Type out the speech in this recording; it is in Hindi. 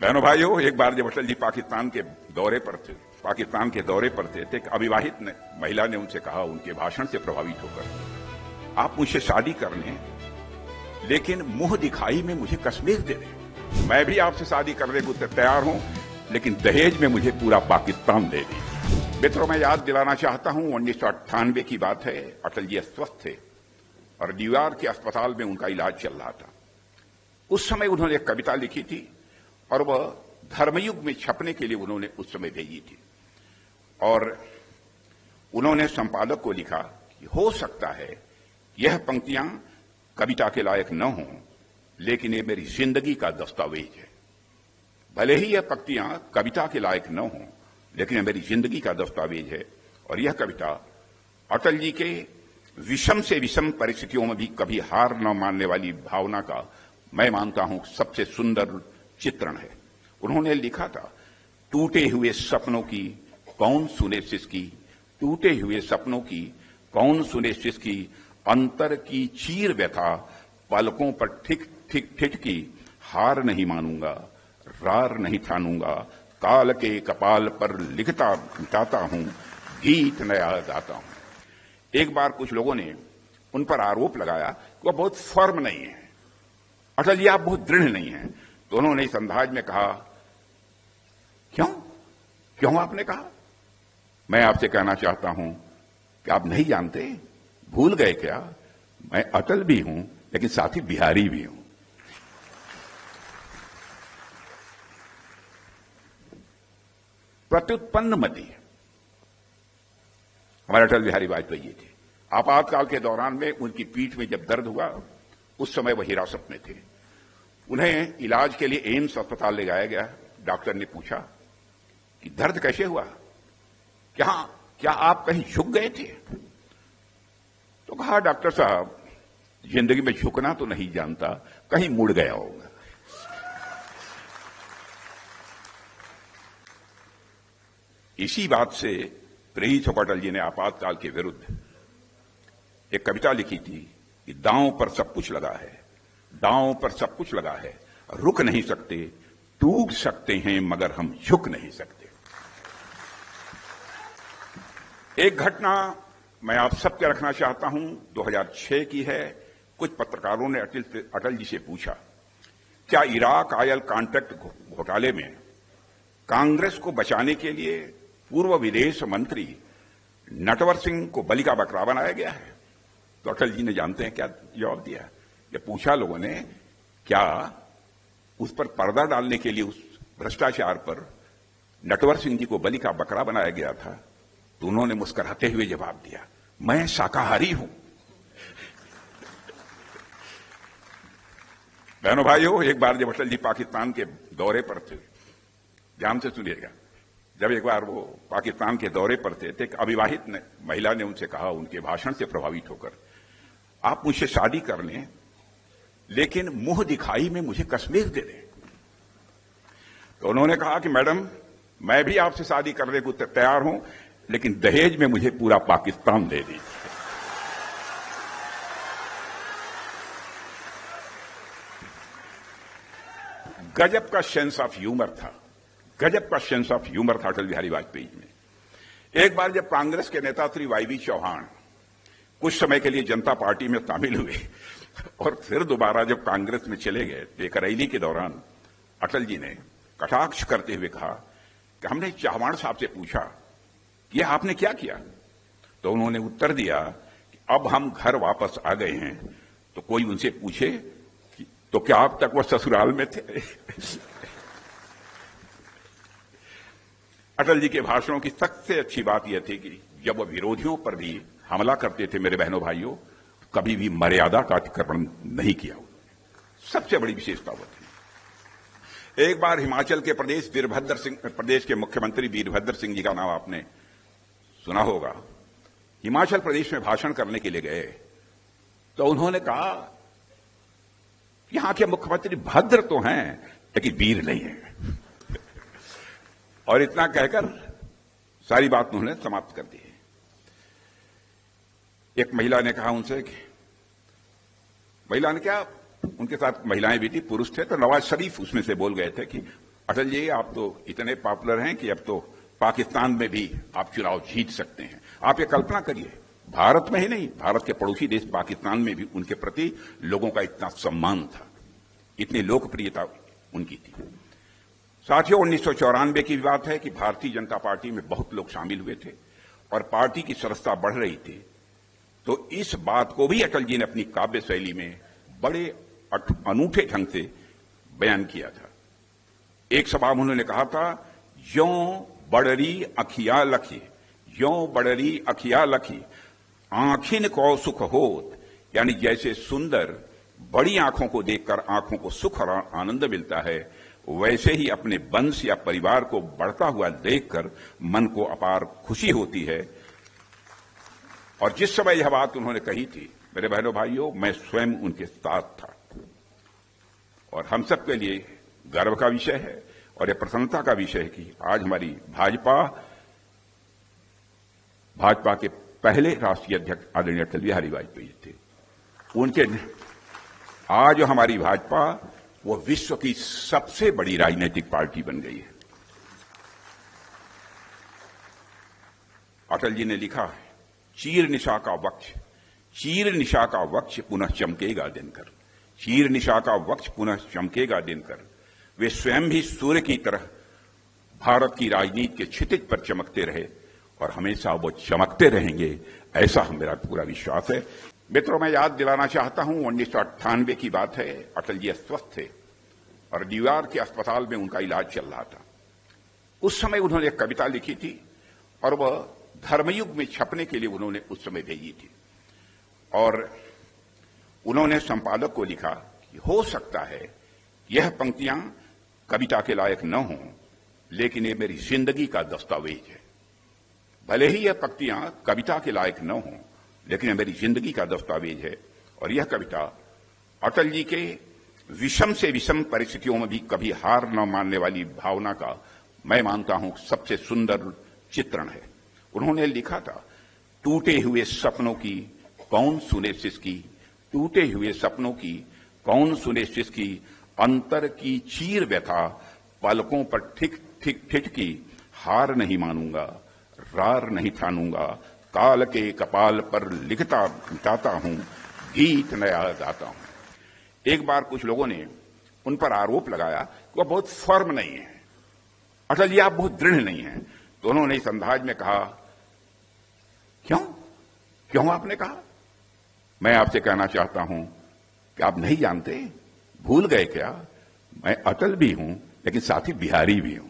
बहनों भाइयों, एक बार जब अटल जी पाकिस्तान के दौरे पर थे तो एक अविवाहित महिला ने उनसे कहा, उनके भाषण से प्रभावित होकर, आप मुझसे शादी कर लें लेकिन मुंह दिखाई में मुझे कश्मीर दे दें। मैं भी आपसे शादी करने को तैयार हूं, लेकिन दहेज में मुझे पूरा पाकिस्तान दे दीजिए। मित्रों, मैं याद दिलाना चाहता हूं 1998 की बात है। अटल जी अस्वस्थ थे और न्यूयॉर्क के अस्पताल में उनका इलाज चल रहा था। उस समय उन्होंने एक कविता लिखी थी और वह धर्मयुग में छपने के लिए उन्होंने उस समय भेजी थी। और उन्होंने संपादक को लिखा कि हो सकता है यह पंक्तियां कविता के लायक न हों, लेकिन ये मेरी जिंदगी का दस्तावेज है। भले ही यह पंक्तियां कविता के लायक न हों, लेकिन यह मेरी जिंदगी का दस्तावेज है। और यह कविता अटल जी के विषम से विषम परिस्थितियों में भी कभी हार न मानने वाली भावना का, मैं मानता हूं, सबसे सुंदर चित्रण है। उन्होंने लिखा था, टूटे हुए सपनों की कौन सुने सिसकी, टूटे हुए सपनों की कौन सुने सिसकी, अंतर की चीर व्यथा पलकों पर ठिक ठिक ठिठकी, हार नहीं मानूंगा, रार नहीं ठानूंगा, काल के कपाल पर लिखता मिटाता हूं, गीत नया गाता हूं। एक बार कुछ लोगों ने उन पर आरोप लगाया कि वह बहुत फर्म नहीं है, अटल जी आप बहुत दृढ़ नहीं हैं। तो उन्होंने इस अंदाज में कहा, क्यों आपने कहा? मैं आपसे कहना चाहता हूं कि आप नहीं जानते, भूल गए क्या, मैं अटल भी हूं लेकिन साथ ही बिहारी भी हूं। प्रत्युत्पन्नमति हमारे अटल बिहारी वाजपेयी थे। आपातकाल के दौरान में उनकी पीठ में जब दर्द हुआ, उस समय वह हिरासत में थे। उन्हें इलाज के लिए एम्स अस्पताल ले जाया गया। डॉक्टर ने पूछा कि दर्द कैसे हुआ, क्या आप कहीं झुक गए थे? तो कहा, डॉक्टर साहब जिंदगी में झुकना तो नहीं जानता, कहीं मुड़ गया होगा। इसी बात से प्रेरित होकर अटल जी ने आपातकाल के विरुद्ध एक कविता लिखी थी कि दांव पर सब कुछ लगा है, दांव पर सब कुछ लगा है, रुक नहीं सकते, टूट सकते हैं मगर हम झुक नहीं सकते। एक घटना मैं आप सबके रखना चाहता हूं, 2006 की है। कुछ पत्रकारों ने अटल जी से पूछा, क्या इराक ऑयल कॉन्ट्रैक्ट घोटाले में कांग्रेस को बचाने के लिए पूर्व विदेश मंत्री नटवर सिंह को बलि का बकरा बनाया गया है? तो अटल जी ने जानते हैं क्या जवाब दिया? ये पूछा लोगों ने, क्या उस पर पर्दा डालने के लिए, उस भ्रष्टाचार पर नटवर सिंह जी को बलि का बकरा बनाया गया था? तो उन्होंने मुस्कुराते हुए जवाब दिया, मैं शाकाहारी हूं। बहनों भाइयों, एक बार जब अटल जी पाकिस्तान के दौरे पर थे, ध्यान से सुनिएगा, जब एक बार वो पाकिस्तान के दौरे पर थे तो एक अविवाहित महिला ने उनसे कहा, उनके भाषण से प्रभावित होकर, आप मुझसे शादी कर लें लेकिन मुंह दिखाई में मुझे कश्मीर दे दें। तो उन्होंने कहा कि मैडम मैं भी आपसे शादी करने को तैयार हूं, लेकिन दहेज में मुझे पूरा पाकिस्तान दे दीजिए। गजब का सेंस ऑफ ह्यूमर था, गजब का सेंस ऑफ ह्यूमर था अटल बिहारी वाजपेयी में। एक बार जब कांग्रेस के नेता श्री वाई चौहान कुछ समय के लिए जनता पार्टी में शामिल हुए और फिर दोबारा जब कांग्रेस में चले गए, तो एक रैली के दौरान अटल जी ने कटाक्ष करते हुए कहा कि हमने चौहान साहब से पूछा कि आपने क्या किया? तो उन्होंने उत्तर दिया कि अब हम घर वापस आ गए हैं, तो कोई उनसे पूछे तो क्या अब तक वह ससुराल में थे? अटल जी के भाषणों की सबसे अच्छी बात यह थी कि जब वह विरोधियों पर भी हमला करते थे, मेरे बहनों भाइयों, कभी भी मर्यादा का अतिक्रमण नहीं किया। सबसे बड़ी विशेषता वो थी। एक बार हिमाचल के प्रदेश के मुख्यमंत्री वीरभद्र सिंह जी का नाम आपने सुना होगा, हिमाचल प्रदेश में भाषण करने के लिए गए, तो उन्होंने कहा, यहां के मुख्यमंत्री भद्र तो हैं लेकिन वीर नहीं है। और इतना कहकर सारी बात उन्होंने समाप्त कर दी। एक महिला ने कहा उनसे कि महिला ने क्या, उनके साथ महिलाएं भी थी, पुरुष थे, तो नवाज शरीफ उसमें से बोल गए थे कि अटल जी, आप तो इतने पॉपुलर हैं कि अब तो पाकिस्तान में भी आप चुनाव जीत सकते हैं। आप ये कल्पना करिए, भारत में ही नहीं, भारत के पड़ोसी देश पाकिस्तान में भी उनके प्रति लोगों का इतना सम्मान था, इतनी लोकप्रियता उनकी थी। साथियों, 1994 की बात है कि भारतीय जनता पार्टी में बहुत लोग शामिल हुए थे और पार्टी की सदस्यता बढ़ रही थी। तो इस बात को भी अटल जी ने अपनी काव्य शैली में बड़े अनूठे ढंग से बयान किया था। एक सभा में उन्होंने कहा था, यों बड़री अखिया लखी, यों बड़री अखिया लखी, आंखिन को सुख होत, यानी जैसे सुंदर बड़ी आंखों को देखकर आंखों को सुख और आनंद मिलता है, वैसे ही अपने वंश या परिवार को बढ़ता हुआ देखकर मन को अपार खुशी होती है। और जिस समय यह बात उन्होंने कही थी, मेरे बहनों भाइयों, मैं स्वयं उनके साथ था और हम सब के लिए गर्व का विषय है और यह प्रसन्नता का विषय है कि आज हमारी भाजपा के पहले राष्ट्रीय अध्यक्ष आदरणीय अटल बिहारी वाजपेयी थे। उनके आज हमारी भाजपा वो विश्व की सबसे बड़ी राजनीतिक पार्टी बन गई है। अटल जी ने लिखा है, चीर निशा का वक्ष पुनः चमकेगा दिनकर, चीर निशा का वक्ष पुनः चमकेगा दिनकर। वे स्वयं भी सूर्य की तरह भारत की राजनीति के क्षितिज पर चमकते रहे और हमेशा वो चमकते रहेंगे, ऐसा मेरा पूरा विश्वास है। मित्रों, मैं याद दिलाना चाहता हूं, 1998 की बात है। अटल जी अस्वस्थ थे और न्यूयॉर्क के अस्पताल में उनका इलाज चल रहा था। उस समय उन्होंने एक कविता लिखी थी और वह धर्मयुग में छपने के लिए उन्होंने उस समय भेजी थी। और उन्होंने संपादक को लिखा कि हो सकता है यह पंक्तियां कविता के लायक न हों, लेकिन ये मेरी जिंदगी का दस्तावेज है। भले ही यह पंक्तियां कविता के लायक न हों, लेकिन यह मेरी जिंदगी का दस्तावेज है। और यह कविता अटल जी के विषम से विषम परिस्थितियों में भी कभी हार न मानने वाली भावना का, मैं मानता हूं, सबसे सुंदर चित्रण है। उन्होंने लिखा था, टूटे हुए सपनों की कौन सुने सिसकी, टूटे हुए सपनों की कौन सुने सिसकी, अंतर की चीर व्यथा पलकों पर ठिक ठिक ठिठकी, हार नहीं मानूंगा, रार नहीं ठानूंगा, काल के कपाल पर लिखता मिटाता हूं, गीत नया गाता हूं। एक बार कुछ लोगों ने उन पर आरोप लगाया कि वह बहुत फर्म नहीं है, अटल जी आप बहुत दृढ़ नहीं हैं। तो उन्होंने इस अंदाज में कहा, क्यों आपने कहा? मैं आपसे कहना चाहता हूं कि आप नहीं जानते, भूल गए क्या, मैं अटल भी हूं लेकिन साथ ही बिहारी भी हूं।